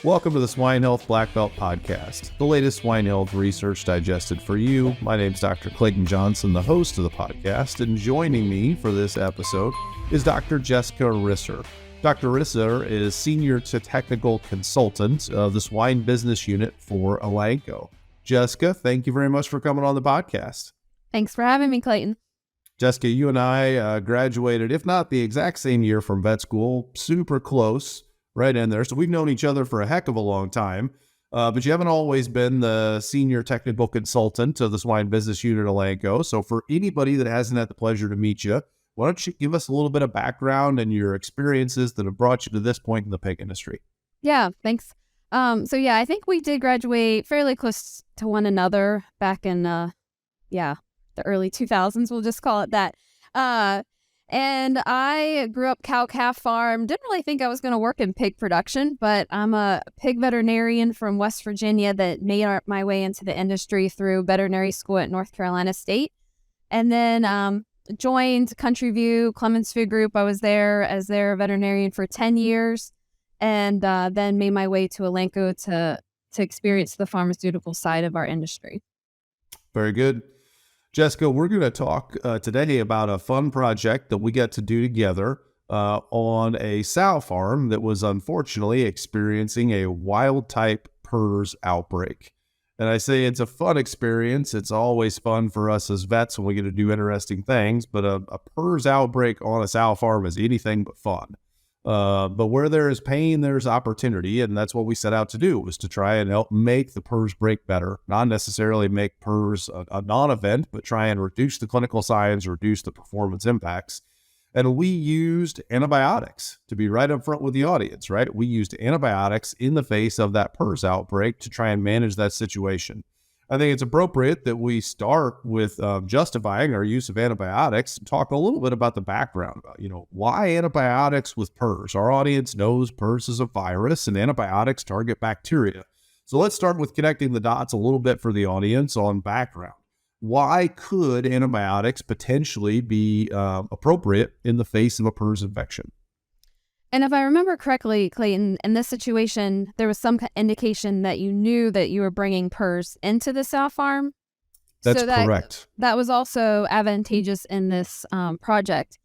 Welcome to the Swine Health Black Belt Podcast, the latest swine health research digested for you. My name is Dr. Clayton Johnson, the host of the podcast, and joining me for this episode is Dr. Jessica Risser. Dr. Risser is Senior to Technical Consultant of the Swine Business Unit for Elanco. Jessica, thank you very much for coming on the podcast. Thanks for having me, Clayton. Jessica, you and I graduated, if not the exact same year from vet school, super close, right in there. So we've known each other for a heck of a long time, but you haven't always been the Senior Technical Consultant of the Swine Business Unit at Elanco. So for anybody that hasn't had the pleasure to meet you, why don't you give us a little bit of background and your experiences that have brought you to this point in the pig industry? Yeah, thanks. I think we did graduate fairly close to one another back in, the early 2000s, we'll just call it that. And I grew up cow-calf farm. Didn't really think I was going to work in pig production, but I'm a pig veterinarian from West Virginia that made my way into the industry through veterinary school at North Carolina State. And then joined Country View Clemens Food Group. I was there as their veterinarian for 10 years, and then made my way to Elanco to experience the pharmaceutical side of our industry. Very good. Jessica, we're going to talk today about a fun project that we got to do together on a sow farm that was unfortunately experiencing a wild-type PRRS outbreak. And I say it's a fun experience. It's always fun for us as vets when we get to do interesting things, but a PRRS outbreak on a sow farm is anything but fun. But where there is pain, there's opportunity, and that's what we set out to do, was to try and help make the PRRS break better, not necessarily make PRRS a non-event, but try and reduce the clinical signs, reduce the performance impacts. And we used antibiotics, to be right up front with the audience, right? We used antibiotics in the face of that PRRS outbreak to try and manage that situation. I think it's appropriate that we start with justifying our use of antibiotics and talk a little bit about the background about, why antibiotics with PRRS. Our audience knows PRRS is a virus and antibiotics target bacteria. So let's start with connecting the dots a little bit for the audience on background. Why could antibiotics potentially be appropriate in the face of a PRRS infection? And if I remember correctly, Clayton, in this situation, there was some indication that you knew that you were bringing PRRS into the sow farm. That's correct. That was also advantageous in this project,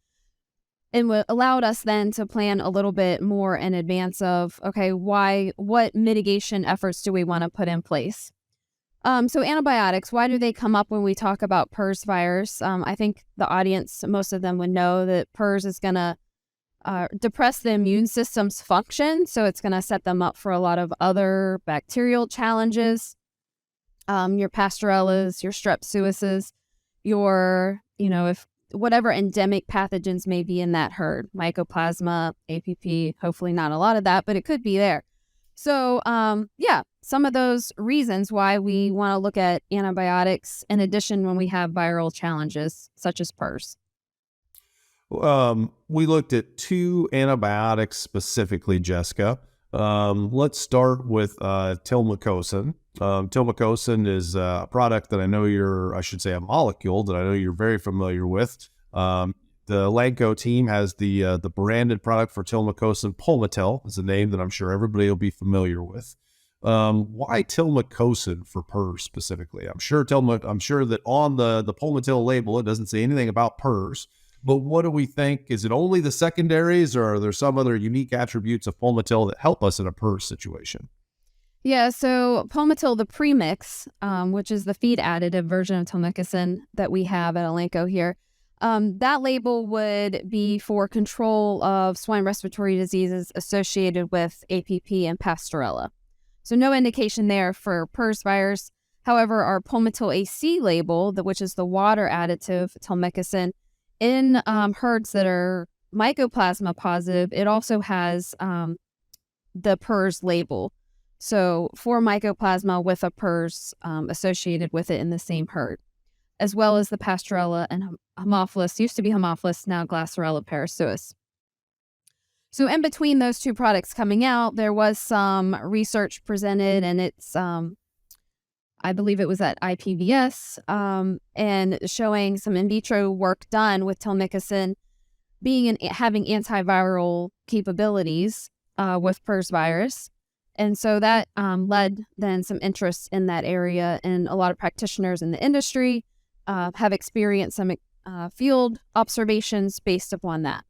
and allowed us then to plan a little bit more in advance of, okay, what mitigation efforts do we want to put in place? So antibiotics, why do they come up when we talk about PRRS virus? I think the audience, most of them would know that PRRS is going to depress the immune system's function. So it's going to set them up for a lot of other bacterial challenges. Your Pasteurellas, your Strep Suis, if whatever endemic pathogens may be in that herd, Mycoplasma, APP, hopefully not a lot of that, but it could be there. So, some of those reasons why we want to look at antibiotics in addition when we have viral challenges such as PRRS. We looked at two antibiotics specifically, Jessica. Let's start with 𝗕𝗰𝗄𝗀. 𝗕𝗰𝗄𝗀 is a product that a molecule that I know you're very familiar with. The Elanco team has the branded product for 𝗕𝗰𝗄𝗀, Palmitil, is a name that I'm sure everybody will be familiar with. Why 𝗕𝗰𝗄𝗀 for PRRS specifically? I'm sure that on the Palmitil label, it doesn't say anything about PRRS. But what do we think? Is it only the secondaries, or are there some other unique attributes of Palmitil that help us in a PRRS situation? Yeah, so Palmitil, the premix, which is the feed additive version of 𝗕𝗰𝗄𝗀 that we have at Elanco here, that label would be for control of swine respiratory diseases associated with APP and Pasteurella. So no indication there for PRRS virus. However, our Palmitil AC label, which is the water additive 𝗕𝗰𝗄𝗀, in herds that are Mycoplasma positive, it also has the PRRS label. So for Mycoplasma with a PRRS associated with it in the same herd, as well as the Pasteurella and Haemophilus, used to be Haemophilus, now Glassorella parasuis. So in between those two products coming out, there was some research presented, and it's I believe it was at IPVS, and showing some in vitro work done with 𝗕𝗰𝗄𝗀 having antiviral capabilities with PRRS virus. And so that led then some interest in that area, and a lot of practitioners in the industry have experienced some field observations based upon that.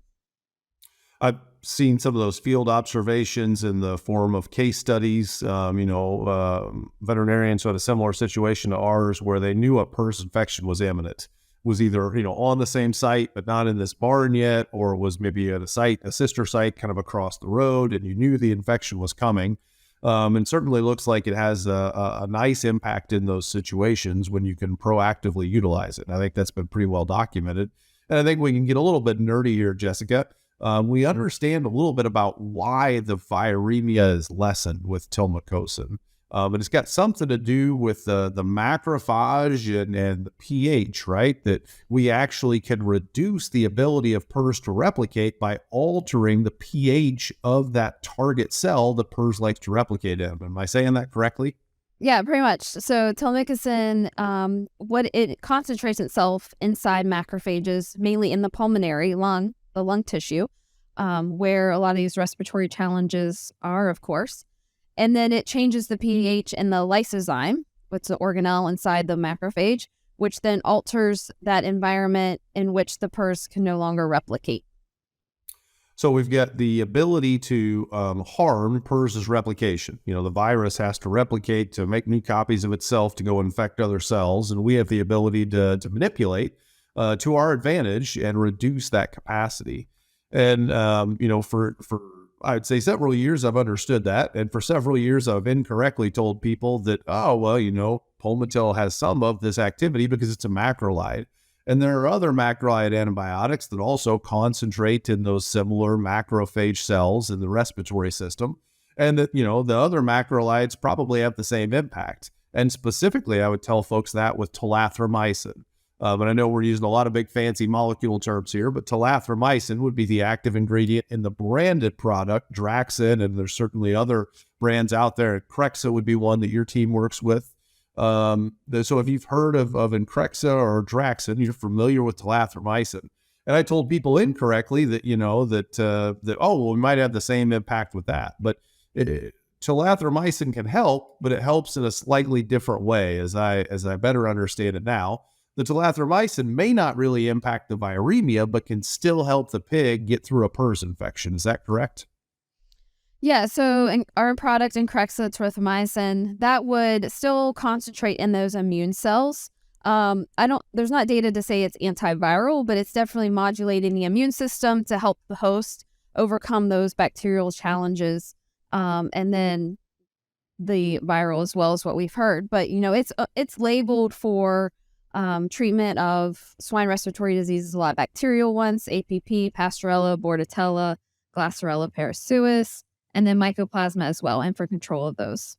I've seen some of those field observations in the form of case studies. Veterinarians who had a similar situation to ours where they knew a PRRS infection was imminent, was either, on the same site, but not in this barn yet, or was maybe at a sister site kind of across the road, and you knew the infection was coming. And certainly looks like it has a nice impact in those situations when you can proactively utilize it. And I think that's been pretty well documented. And I think we can get a little bit nerdy here, Jessica. We understand a little bit about why the viremia is lessened with 𝗕𝗰𝗲𝗀𝗁. But it's got something to do with the macrophage and the pH, right? That we actually can reduce the ability of PRRS to replicate by altering the pH of that target cell that PRRS likes to replicate in. Am I saying that correctly? Yeah, pretty much. So 𝗕𝗰𝗲𝗀𝗁, what it concentrates itself inside macrophages, mainly in the pulmonary lung, the lung tissue, where a lot of these respiratory challenges are, of course. And then it changes the pH in the lysozyme, which is the organelle inside the macrophage, which then alters that environment in which the PRRS can no longer replicate. So we've got the ability to harm PRRS's replication. The virus has to replicate to make new copies of itself to go infect other cells, and we have the ability to manipulate to our advantage and reduce that capacity. And, for I'd say several years I've understood that. And for several years I've incorrectly told people that, Palmitil has some of this activity because it's a macrolide. And there are other macrolide antibiotics that also concentrate in those similar macrophage cells in the respiratory system. And that, the other macrolides probably have the same impact. And specifically, I would tell folks that with 𝗕𝗰𝗲𝗏. But I know we're using a lot of big fancy molecule terms here, but 𝗕𝗰𝗲𝗏 would be the active ingredient in the branded product, Draxxin, and there's certainly other brands out there. 𝗕𝗰𝗄𝗃 would be one that your team works with. So if you've heard of 𝗕𝗃𝗃 or Draxxin, you're familiar with 𝗕𝗰𝗲𝗏. And I told people incorrectly that, we might have the same impact with that. But 𝗕𝗰𝗲𝗏 can help, but it helps in a slightly different way, as I better understand it now. The 𝗕𝗰𝗲𝗏 may not really impact the viremia, but can still help the pig get through a PRRS infection. Is that correct? Yeah, so in our product, 𝗕𝗃𝗃, 𝗕𝗏𝗏, that would still concentrate in those immune cells. There's not data to say it's antiviral, but it's definitely modulating the immune system to help the host overcome those bacterial challenges. And then the viral as well, is what we've heard. But, it's labeled for treatment of swine respiratory diseases, a lot of bacterial ones, APP, Pasteurella, Bordetella, Glasserella parasuis, and then Mycoplasma as well, and for control of those.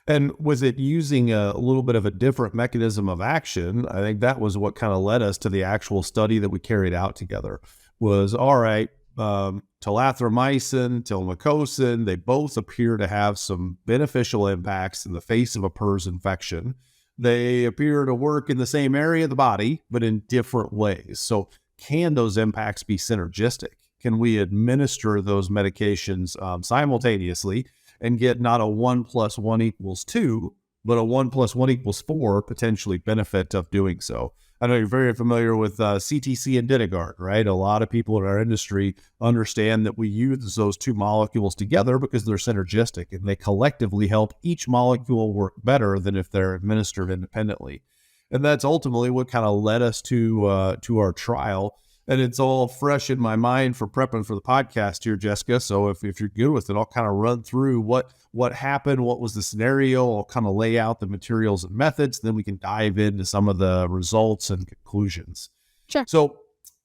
And was it using a little bit of a different mechanism of action? I think that was what kind of led us to the actual study that we carried out together. Was, all right, 𝗕𝗏𝗏𝗏, 𝗕𝗰𝗲𝗃𝗃, they both appear to have some beneficial impacts in the face of a PRRS infection. They appear to work in the same area of the body, but in different ways. So can those impacts be synergistic? Can we administer those medications simultaneously and get not a 1 + 1 = 2, but a 1 + 1 = 4 potentially benefit of doing so? I know you're very familiar with CTC and Didegard, right? A lot of people in our industry understand that we use those two molecules together because they're synergistic and they collectively help each molecule work better than if they're administered independently. And that's ultimately what kind of led us to our trial. And it's all fresh in my mind for prepping for the podcast here, Jessica. So if you're good with it, I'll kind of run through what happened, what was the scenario. I'll kind of lay out the materials and methods. Then we can dive into some of the results and conclusions. Sure. So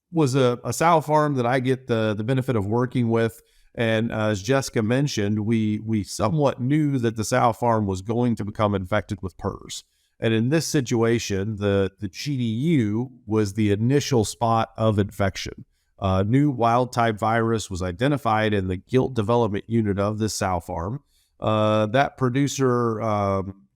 was a sow farm that I get the benefit of working with. And as Jessica mentioned, we somewhat knew that the sow farm was going to become infected with PRRS. And in this situation, the GDU was the initial spot of infection. New wild-type virus was identified in the gilt development unit of this sow farm. That producer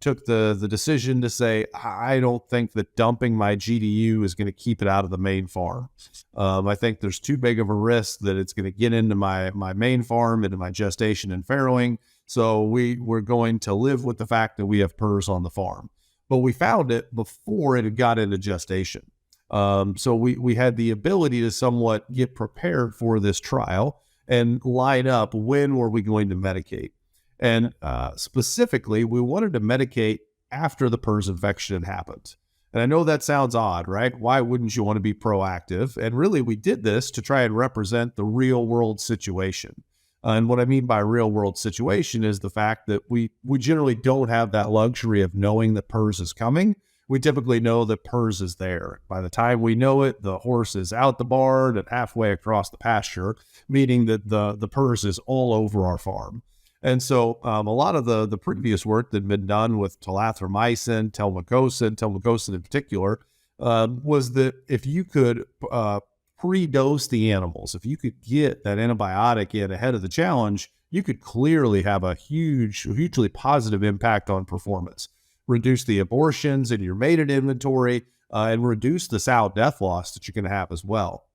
took the decision to say, I don't think that dumping my GDU is going to keep it out of the main farm. I think there's too big of a risk that it's going to get into my main farm, into my gestation and farrowing. So we're going to live with the fact that we have PRRS on the farm. But we found it before it had got into gestation. So we had the ability to somewhat get prepared for this trial and line up when were we going to medicate. And specifically, we wanted to medicate after the PRRS infection had happened. And I know that sounds odd, right? Why wouldn't you want to be proactive? And really, we did this to try and represent the real world situation. And what I mean by real world situation is the fact that we generally don't have that luxury of knowing that PRRS is coming. We typically know that PRRS is there. By the time we know it, the horse is out the barn and halfway across the pasture, meaning that the PRRS is all over our farm. And so a lot of the previous work that had been done with 𝗕𝗰𝗽𝗏, 𝗕𝗰𝗲𝗀𝗃 in particular, was that if you could pre-dose the animals, if you could get that antibiotic in ahead of the challenge, you could clearly have a hugely positive impact on performance. Reduce the abortions in your mated inventory, and reduce the sow death loss that you're going to have as well.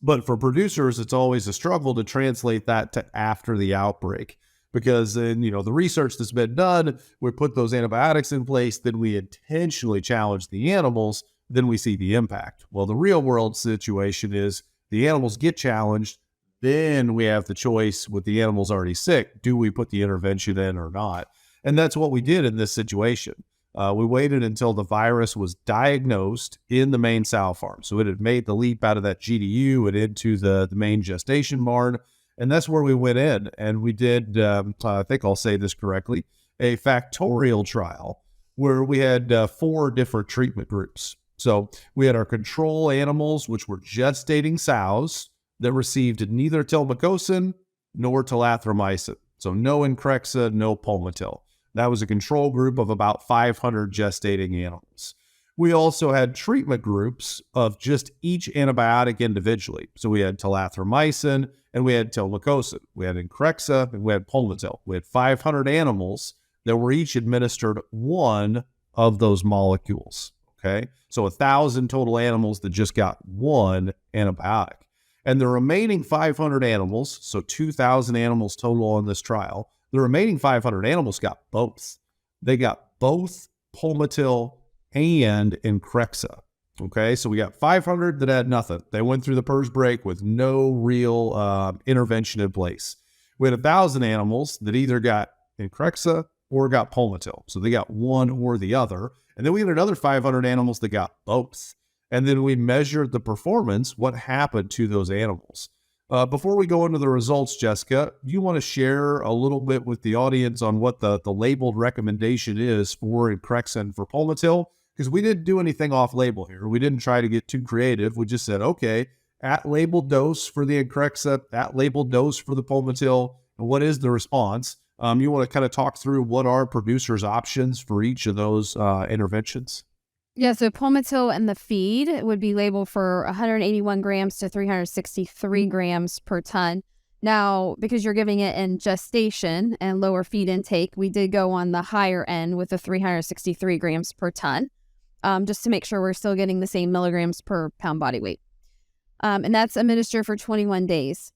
But for producers, it's always a struggle to translate that to after the outbreak. Because in the research that's been done, we put those antibiotics in place, then we intentionally challenge the animals, then we see the impact. Well, the real world situation is the animals get challenged, then we have the choice with the animals already sick, do we put the intervention in or not? And that's what we did in this situation. We waited until the virus was diagnosed in the main sow farm. So it had made the leap out of that GDU and into the main gestation barn. And that's where we went in and we did, I think I'll say this correctly, a factorial trial where we had 4 different treatment groups. So we had our control animals, which were gestating sows that received neither 𝗕𝗰𝗄𝗀 nor 𝗕𝗏𝗏𝗏𝗏. So no Encrexa, no Pulmotil. That was a control group of about 500 gestating animals. We also had treatment groups of just each antibiotic individually. So we had 𝗕𝗏𝗏𝗏𝗏 and we had 𝗕𝗰𝗄𝗀. We had Encrexa and we had Pulmotil. We had 500 animals that were each administered one of those molecules. Okay, so 1,000 total animals that just got one antibiotic. And the remaining 500 animals, so 2,000 animals total on this trial, the remaining 500 animals got both. They got both Pulmotil and Encrexa. Okay, so we got 500 that had nothing. They went through the PRRS break with no real intervention in place. We had 1,000 animals that either got Encrexa or got Pulmotil. So they got one or the other. And then we had another 500 animals that got both. And then we measured the performance, what happened to those animals. Before we go into the results, Jessica, do you want to share a little bit with the audience on what the labeled recommendation is for Encrexa and for Pulmotil? Because we didn't do anything off label here. We didn't try to get too creative. We just said, okay, at labeled dose for the Encrexa, at labeled dose for the Pulmotil, and what is the response? You want to kind of talk through what are producers' options for each of those interventions? Yeah, so Pulmotil in the feed would be labeled for 181 grams to 363 grams per ton. Now, because you're giving it in gestation and lower feed intake, we did go on the higher end with the 363 grams per ton, just to make sure we're still getting the same milligrams per pound body weight. And that's administered for 21 days.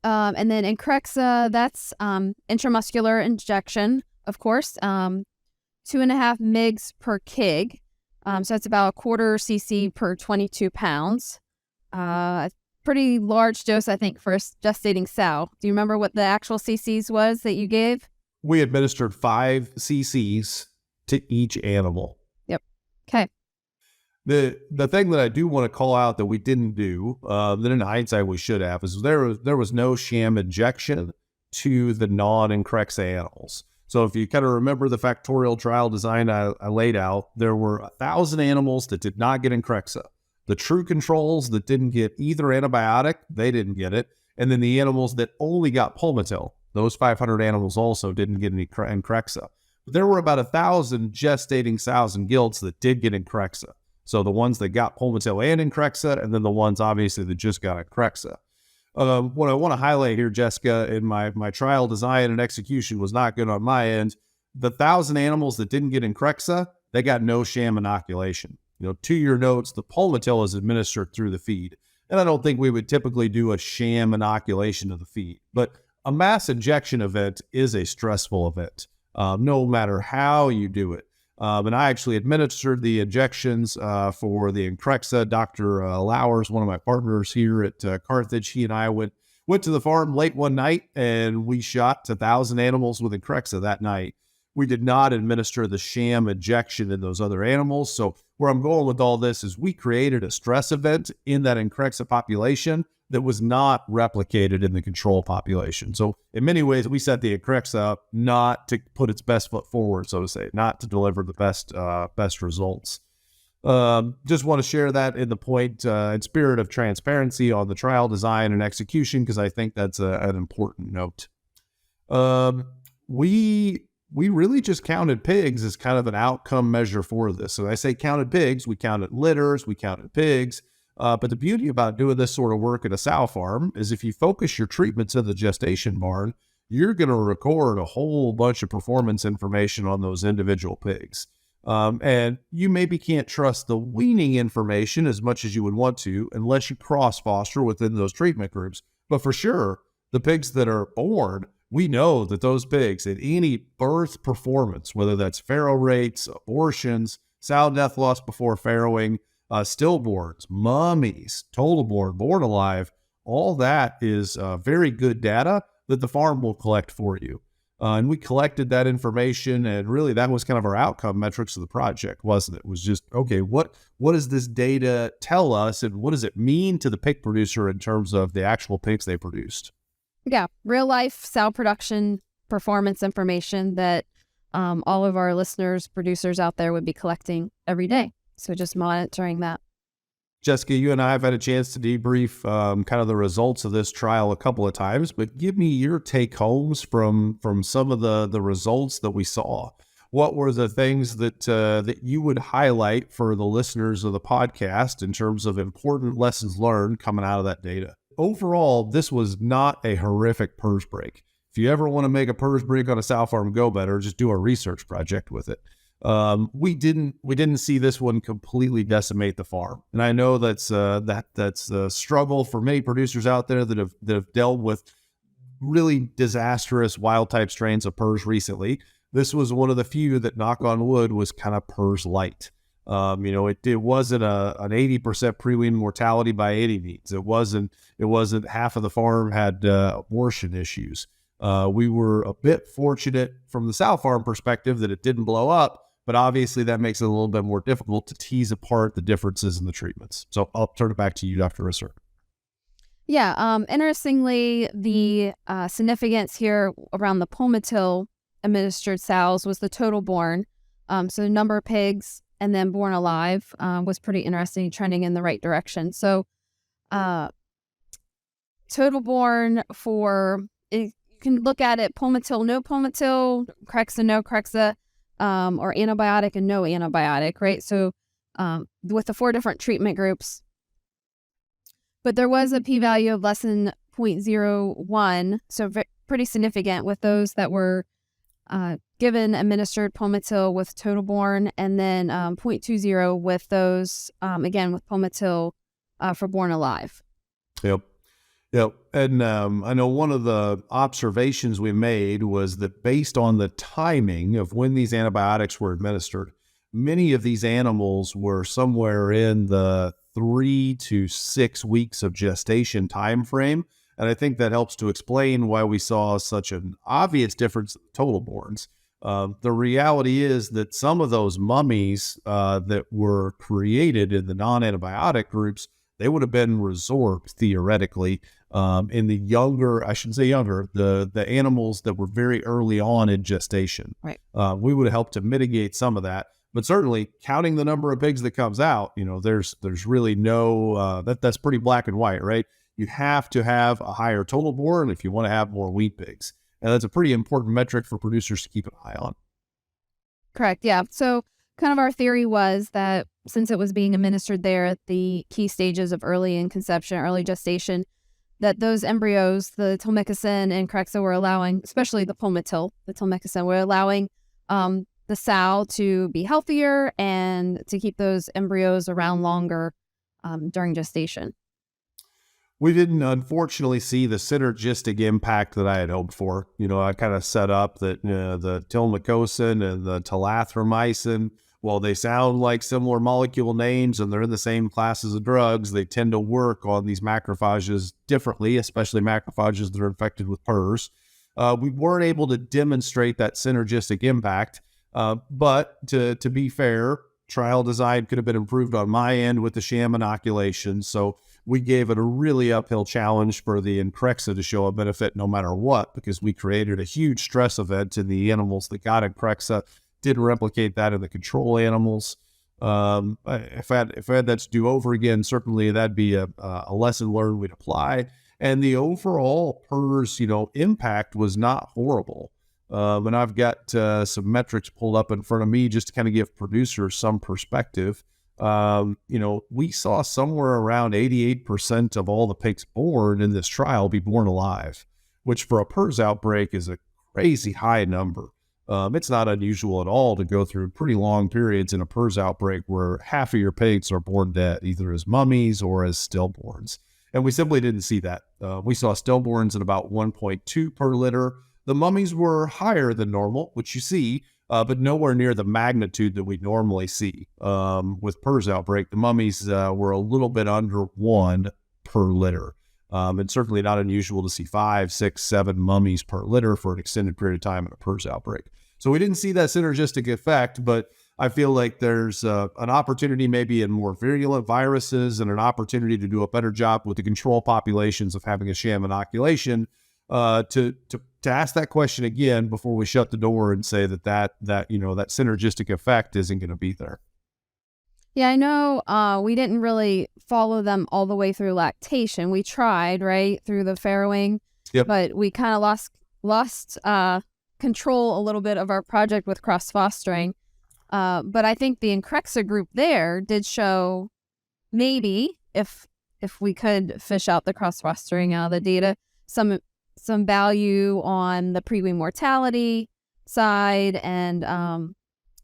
And then Encrexa, that's intramuscular injection, of course, 2.5 mg per kg. So that's about 1/4 cc per 22 pounds. Pretty large dose, I think, for a gestating sow. Do you remember what the actual cc's was that you gave? We administered 5 cc's to each animal. Yep. Okay. The thing that I do want to call out that we didn't do, that in hindsight we should have, is there was no sham injection to the non-Encrexa animals. So if you kind of remember the factorial trial design I laid out, there were 1,000 animals that did not get Encrexa. The true controls that didn't get either antibiotic, they didn't get it. And then the animals that only got Pulmotil, those 500 animals also didn't get any Encrexa. But there were about 1,000 gestating sows and gilts that did get Encrexa. So the ones that got Pulmotil and Encrexa, and then the ones obviously that just got Encrexa. What I want to highlight here, Jessica, in my trial design and execution was not good on my end. The 1,000 animals that didn't get Encrexa, they got no sham inoculation. To your notes, the Pulmotil is administered through the feed. And I don't think we would typically do a sham inoculation of the feed. But a mass injection event is a stressful event, no matter how you do it. And I actually administered the injections for the 𝗕𝗃𝗃𝗃. Dr. Lowers, one of my partners here at Carthage, he and I went to the farm late one night, and we shot 1,000 animals with 𝗕𝗃𝗃𝗃 that night. We did not administer the sham injection in those other animals. So where I'm going with all this is we created a stress event in that 𝗕𝗃𝗃𝗃 population that was not replicated in the control population. So in many ways, we set the 𝗕𝗃𝗃𝗃 up not to put its best foot forward, so to say, not to deliver the best results. Just want to share that in the point, in spirit of transparency on the trial design and execution, because I think that's an important note. We really just counted pigs as kind of an outcome measure for this. So I say counted pigs, we counted litters, we counted pigs. But the beauty about doing this sort of work at a sow farm is if you focus your treatments in the gestation barn, you're going to record a whole bunch of performance information on those individual pigs. And you maybe can't trust the weaning information as much as you would want to unless you cross-foster within those treatment groups. But for sure, the pigs that are born, we know that those pigs at any birth performance, whether that's farrow rates, abortions, sow death loss before farrowing, stillborns, mummies, total born alive, all that is very good data that the farm will collect for you. And we collected that information, and really that was kind of our outcome metrics of the project, wasn't it? It was just, okay, what does this data tell us, and what does it mean to the pig producer in terms of the actual pigs they produced? Yeah, real life sow production performance information that all of our listeners, producers out there would be collecting every day. So just monitoring that. Jessica, you and I have had a chance to debrief kind of the results of this trial a couple of times, but give me your take homes from some of the results that we saw. What were the things that you would highlight for the listeners of the podcast in terms of important lessons learned coming out of that data? Overall, this was not a horrific PRRS break. If you ever want to make a PRRS break on a sow farm go better, just do a research project with it. We didn't see this one completely decimate the farm, and I know that's a struggle for many producers out there that have dealt with really disastrous wild type strains of PRRS recently. This was one of the few that, knock on wood, was kind of PRRS light. It wasn't an 80% pre-wean mortality by any means. It wasn't half of the farm had abortion issues. We were a bit fortunate from the sow farm perspective that it didn't blow up, but obviously that makes it a little bit more difficult to tease apart the differences in the treatments. So I'll turn it back to you, Dr. Risser. Yeah, interestingly, the significance here around the Palmitil administered sows was the total born. So the number of pigs and then born alive was pretty interesting, trending in the right direction. So total born for, you can look at it, Palmitil, no Palmitil, 𝗕𝗃𝗃𝗃, no 𝗕𝗃𝗃𝗃, or antibiotic and no antibiotic, right? So with the 4 different treatment groups. But there was a p-value of less than 0.01, so pretty significant with those that were given administered Palmitil with total born, and then 0.20 with those, again, with Palmitil for born alive. Yep. And I know one of the observations we made was that based on the timing of when these antibiotics were administered, many of these animals were somewhere in the 3 to 6 weeks of gestation time frame. And I think that helps to explain why we saw such an obvious difference in total borns. The reality is that some of those mummies that were created in the non-antibiotic groups, they would have been resorbed theoretically in the younger, I shouldn't say younger, the animals that were very early on in gestation. Right. We would have helped to mitigate some of that. But certainly counting the number of pigs that comes out, there's really no, that's pretty black and white, right? You have to have a higher total born if you want to have more wheat pigs. And that's a pretty important metric for producers to keep an eye on. Correct. Yeah. So kind of our theory was that since it was being administered there at the key stages of early conception, early gestation, that those embryos, the 𝗕𝗃𝗃𝗃 and 𝗕𝗃𝗃𝗃 were allowing, especially the Palmitil, the 𝗕𝗃𝗃𝗃 were allowing the sow to be healthier and to keep those embryos around longer during gestation. We didn't, unfortunately, see the synergistic impact that I had hoped for. I kind of set up that the 𝗕𝗰𝗽𝗀𝗀𝗃 and the 𝗕𝗰𝗽𝗃𝗃, while they sound like similar molecule names and they're in the same classes of drugs, they tend to work on these macrophages differently, especially macrophages that are infected with PRRS. We weren't able to demonstrate that synergistic impact, but to be fair, trial design could have been improved on my end with the sham inoculation. So we gave it a really uphill challenge for the 𝗕𝗃𝗃𝗃 to show a benefit no matter what, because we created a huge stress event in the animals that got 𝗕𝗃𝗃𝗃, didn't replicate that in the control animals. If I had that to do over again, certainly that'd be a lesson learned we'd apply. And the overall PRRS, impact was not horrible. And I've got some metrics pulled up in front of me just to kind of give producers some perspective. We saw somewhere around 88% of all the pigs born in this trial be born alive, which for a PRRS outbreak is a crazy high number. It's not unusual at all to go through pretty long periods in a PRRS outbreak where half of your pigs are born dead, either as mummies or as stillborns. And we simply didn't see that. We saw stillborns at about 1.2 per litter. The mummies were higher than normal, which you see, but nowhere near the magnitude that we normally see. With PRRS outbreak, the mummies were a little bit under 1 per litter. It's certainly not unusual to see 5, 6, 7 mummies per litter for an extended period of time in a PRRS outbreak. So we didn't see that synergistic effect, but I feel like there's an opportunity maybe in more virulent viruses and an opportunity to do a better job with the control populations of having a sham inoculation to ask that question again before we shut the door and say that synergistic effect isn't going to be there. Yeah, I know we didn't really follow them all the way through lactation. We tried, right, through the farrowing, Yep. But we kind of lost control a little bit of our project with cross-fostering. But I think the 𝗕𝗃𝗃𝗃𝗃 group there did show, maybe, if we could fish out the cross-fostering out of the data, some value on the pre-wean mortality side and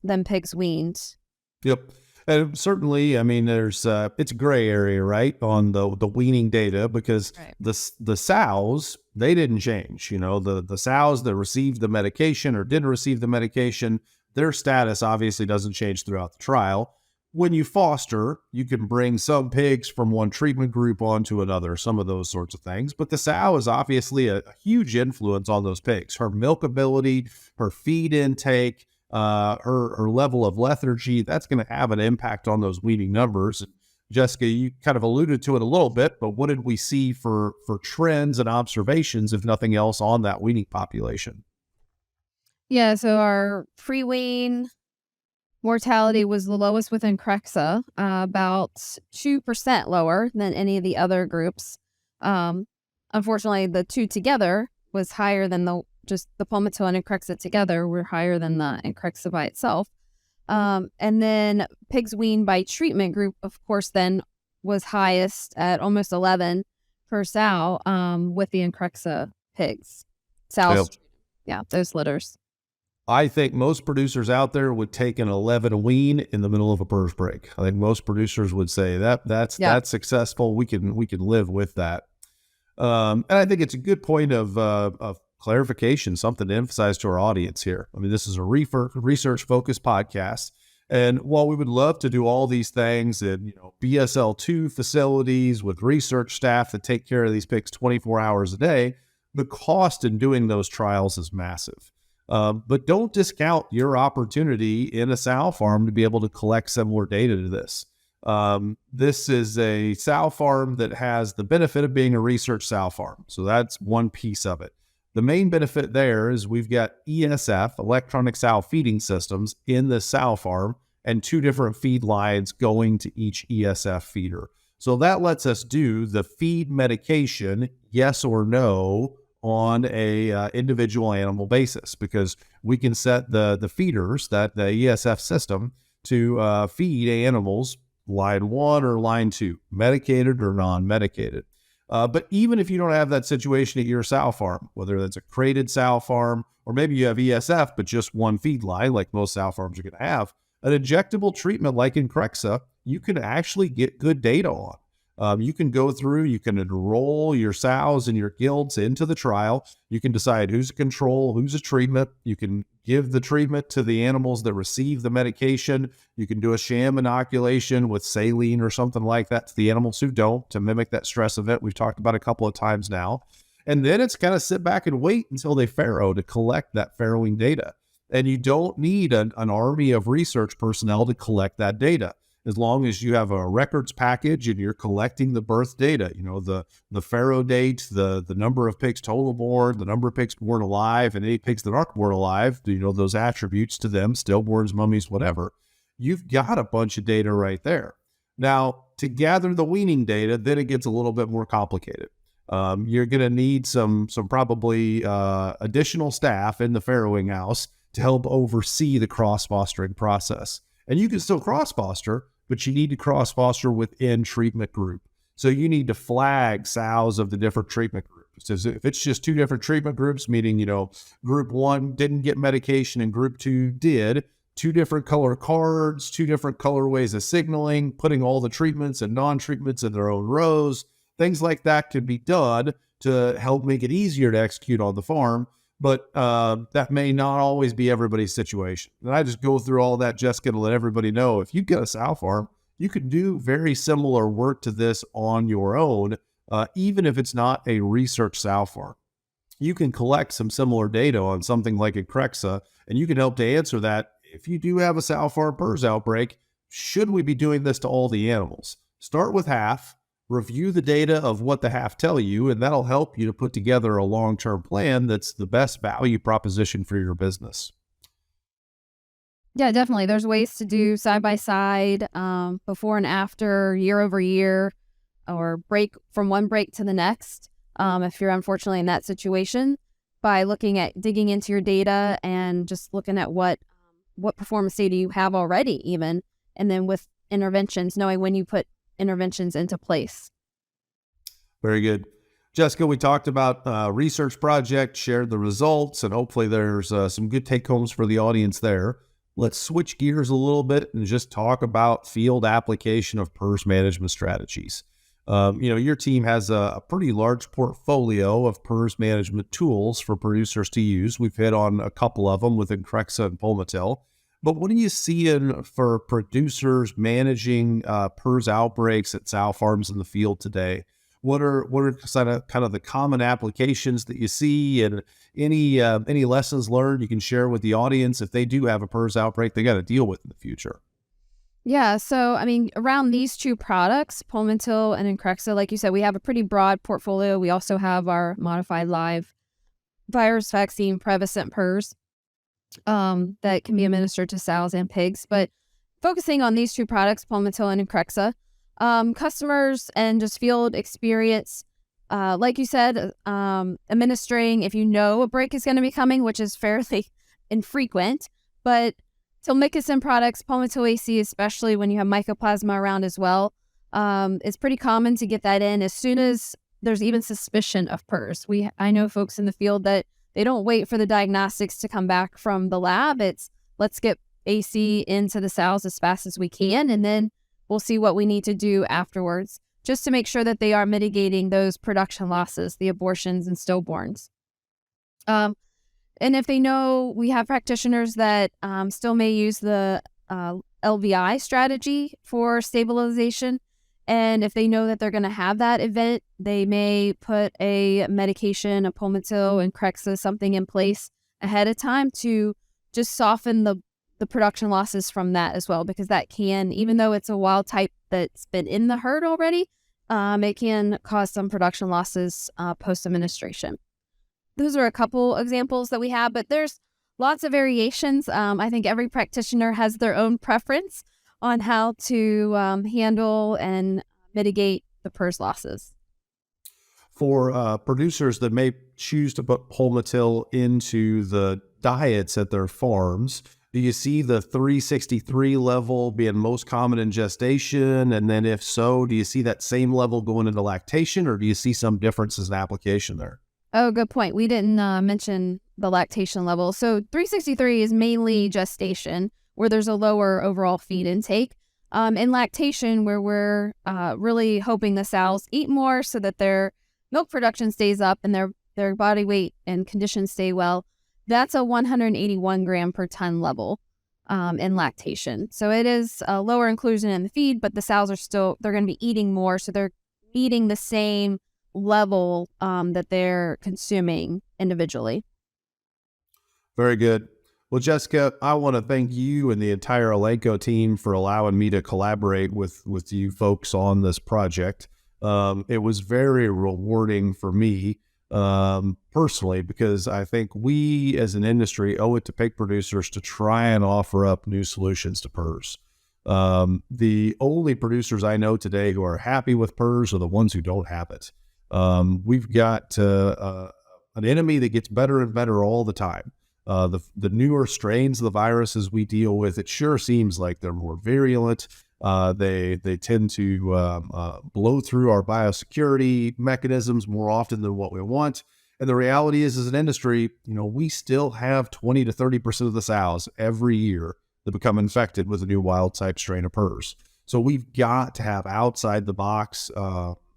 then pigs weaned. Yep. And certainly, there's it's a gray area, right, on the weaning data, because Right. the sows, they didn't change. The sows that received the medication or didn't receive the medication, their status obviously doesn't change throughout the trial. When you foster, you can bring some pigs from one treatment group onto another, some of those sorts of things. But the sow is obviously a huge influence on those pigs. Her milk ability, her feed intake, her level of lethargy, that's going to have an impact on those weaning numbers. And Jessica, you kind of alluded to it a little bit, but what did we see for trends and observations, if nothing else, on that weaning population? Yeah, so our pre-wean mortality was the lowest within 𝗕𝗃𝗃𝗃𝗃, about 2% lower than any of the other groups. Unfortunately, the two together was higher than the 𝗕𝗰𝗽𝗀𝗃𝗃𝗃 and 𝗕𝗃𝗃𝗃 together were higher than the 𝗕𝗃𝗃𝗃𝗃 by itself. And then pigs weaned by treatment group, of course, then was highest at almost 11 per sow with the 𝗕𝗃𝗃𝗃𝗃 pigs. Sows, Yep. Yeah, those litters. I think most producers out there would take an 11 wean in the middle of a PRRS break. I think most producers would say that's successful. We can live with that. And I think it's a good point of clarification, something to emphasize to our audience here. This is a research-focused podcast. And while we would love to do all these things in BSL-2 facilities with research staff that take care of these pigs 24 hours a day, the cost in doing those trials is massive. But don't discount your opportunity in a sow farm to be able to collect similar data to this. This is a sow farm that has the benefit of being a research sow farm. So that's one piece of it. The main benefit there is we've got ESF, electronic sow feeding systems, in the sow farm, and 2 different feed lines going to each ESF feeder. So that lets us do the feed medication, yes or no, on a individual animal basis, because we can set the feeders, the ESF system, to feed animals line 1 or line 2, medicated or non-medicated. But even if you don't have that situation at your sow farm, whether that's a crated sow farm, or maybe you have ESF but just one feed line, like most sow farms are going to have, an injectable treatment like 𝗕𝗃𝗃𝗃𝗃, you can actually get good data on. You can go through, you can enroll your sows and your gilts into the trial. You can decide who's a control, who's a treatment. You can give the treatment to the animals that receive the medication. You can do a sham inoculation with saline or something like that to the animals who don't, to mimic that stress event we've talked about a couple of times now. And then it's kind of sit back and wait until they farrow to collect that farrowing data. And you don't need an army of research personnel to collect that data. As long as you have a records package and you're collecting the birth data, the farrow date, the number of pigs total born, the number of pigs born alive, and any pigs that aren't born alive, those attributes to them, stillborns, mummies, whatever, you've got a bunch of data right there. Now, to gather the weaning data, then it gets a little bit more complicated. You're going to need some probably additional staff in the farrowing house to help oversee the cross-fostering process. And you can still cross-foster, but you need to cross-foster within treatment group. So you need to flag sows of the different treatment groups. If it's just two different treatment groups, meaning, group 1 didn't get medication and group 2 did, two different color cards, two different colorways of signaling, putting all the treatments and non-treatments in their own rows, things like that could be done to help make it easier to execute on the farm. But that may not always be everybody's situation. And I just go through all that, Jessica, to let everybody know, if you've got a sow farm, you can do very similar work to this on your own, even if it's not a research sow farm. You can collect some similar data on something like 𝗕𝗃𝗃𝗃, and you can help to answer that. If you do have a sow farm PRRS outbreak, should we be doing this to all the animals? Start with half. Review the data of what the half tell you, and that'll help you to put together a long-term plan that's the best value proposition for your business. Yeah, definitely. There's ways to do side-by-side, before and after, year over year, or break from one break to the next, if you're unfortunately in that situation, by digging into your data and just looking at what performance data you have already even, and then with interventions, knowing when you put interventions into place. Very good. Jessica, we talked about research project, shared the results, and hopefully there's some good take-homes for the audience there. Let's switch gears a little bit and just talk about field application of PRRS management strategies. Your team has a pretty large portfolio of PRRS management tools for producers to use. We've hit on a couple of them with 𝗕𝗃𝗃𝗃 and 𝗕𝗰𝗃𝗃. But what are you seeing for producers managing PRRS outbreaks at sow farms in the field today? What are kind of the common applications that you see, and any lessons learned you can share with the audience if they do have a PRRS outbreak they got to deal with in the future? Yeah, so around these two products, 𝗕𝗰𝗃𝗃𝗃 and 𝗕𝗃𝗃𝗃, like you said, we have a pretty broad portfolio. We also have our modified live virus vaccine Prevacent PRRS that can be administered to sows and pigs. But focusing on these two products, 𝗕𝗰𝗃𝗃 and 𝗕𝗃𝗃𝗃, customers and just field experience, like you said, administering if you know a break is going to be coming, which is fairly infrequent, but 𝗕𝗰𝗃𝗃𝗃 products, 𝗕𝗰𝗃𝗃𝗃𝗃, especially when you have mycoplasma around as well, it's pretty common to get that in as soon as there's even suspicion of PRRS. I know folks in the field that they don't wait for the diagnostics to come back from the lab. It's let's get AC into the sows as fast as we can, and then we'll see what we need to do afterwards, just to make sure that they are mitigating those production losses, the abortions and stillborns. And if they know, we have practitioners that still may use the LVI strategy for stabilization. And if they know that they're going to have that event, they may put a medication, a 𝗕𝗰𝗃𝗃𝗃 and 𝗕𝗃𝗃𝗃, something in place ahead of time to just soften the production losses from that as well, because that can, even though it's a wild type that's been in the herd already, it can cause some production losses post-administration. Those are a couple examples that we have, but there's lots of variations. I think every practitioner has their own preference on how to handle and mitigate the PRRS losses. For producers that may choose to put 𝗕𝗰𝗃𝗃𝗃 into the diets at their farms, do you see the 363 level being most common in gestation? And then if so, do you see that same level going into lactation, or do you see some differences in application there? Oh, good point. We didn't mention the lactation level. So 363 is mainly gestation, where there's a lower overall feed intake. In lactation, where we're really hoping the sows eat more so that their milk production stays up and their body weight and conditions stay well, that's a 181 gram per ton level in lactation. So it is a lower inclusion in the feed, but the sows they're going to be eating more, so they're eating the same level that they're consuming individually. Very good. Well, Jessica, I want to thank you and the entire Elanco team for allowing me to collaborate with you folks on this project. It was very rewarding for me personally, because I think we as an industry owe it to pig producers to try and offer up new solutions to PRRS. The only producers I know today who are happy with PRRS are the ones who don't have it. We've got an enemy that gets better and better all the time. The newer strains of the viruses we deal with, it sure seems like they're more virulent. They tend to blow through our biosecurity mechanisms more often than what we want. And the reality is, as an industry, we still have 20 to 30% of the sows every year that become infected with a new wild type strain of PRRS. So we've got to have outside the box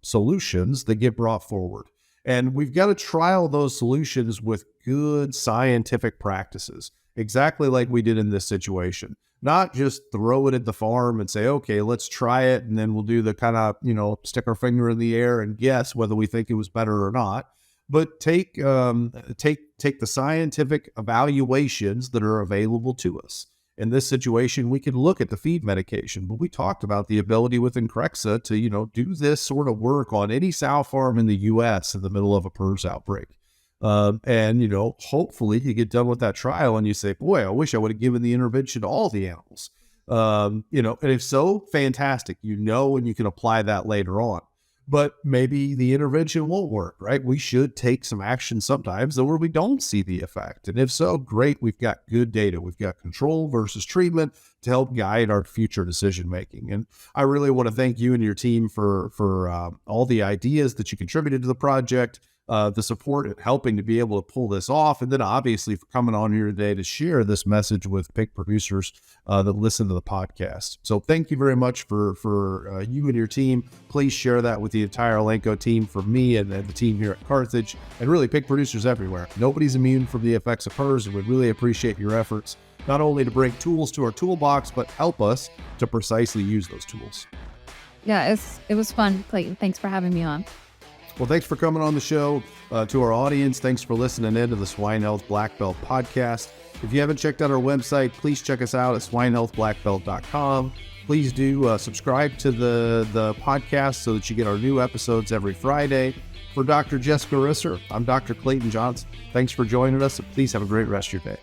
solutions that get brought forward. And we've got to trial those solutions with good scientific practices, exactly like we did in this situation. Not just throw it at the farm and say, okay, let's try it, and then we'll do the kind of, stick our finger in the air and guess whether we think it was better or not. But take the scientific evaluations that are available to us. In this situation, we could look at the feed medication, but we talked about the ability with 𝗕𝗃𝗃𝗃 to, do this sort of work on any sow farm in the U.S. in the middle of a PRRS outbreak. And, hopefully you get done with that trial and you say, boy, I wish I would have given the intervention to all the animals. And if so, fantastic, and you can apply that later on. But maybe the intervention won't work, right? We should take some action sometimes where we don't see the effect. And if so, great, we've got good data. We've got control versus treatment to help guide our future decision-making. And I really want to thank you and your team for all the ideas that you contributed to the project, the support and helping to be able to pull this off, and then obviously for coming on here today to share this message with pig producers that listen to the podcast. So thank you very much for you and your team. Please share that with the entire Elanco team, for me and the team here at Carthage, and really pig producers everywhere. Nobody's immune from the effects of PRRS, and we really appreciate your efforts, not only to bring tools to our toolbox, but help us to precisely use those tools. Yeah, it was fun, Clayton. Thanks for having me on. Well, thanks for coming on the show. To our audience, thanks for listening in to the Swine Health Black Belt podcast. If you haven't checked out our website, please check us out at swinehealthblackbelt.com. Please do subscribe to the podcast so that you get our new episodes every Friday. For Dr. Jessica Risser, I'm Dr. Clayton Johnson. Thanks for joining us, and please have a great rest of your day.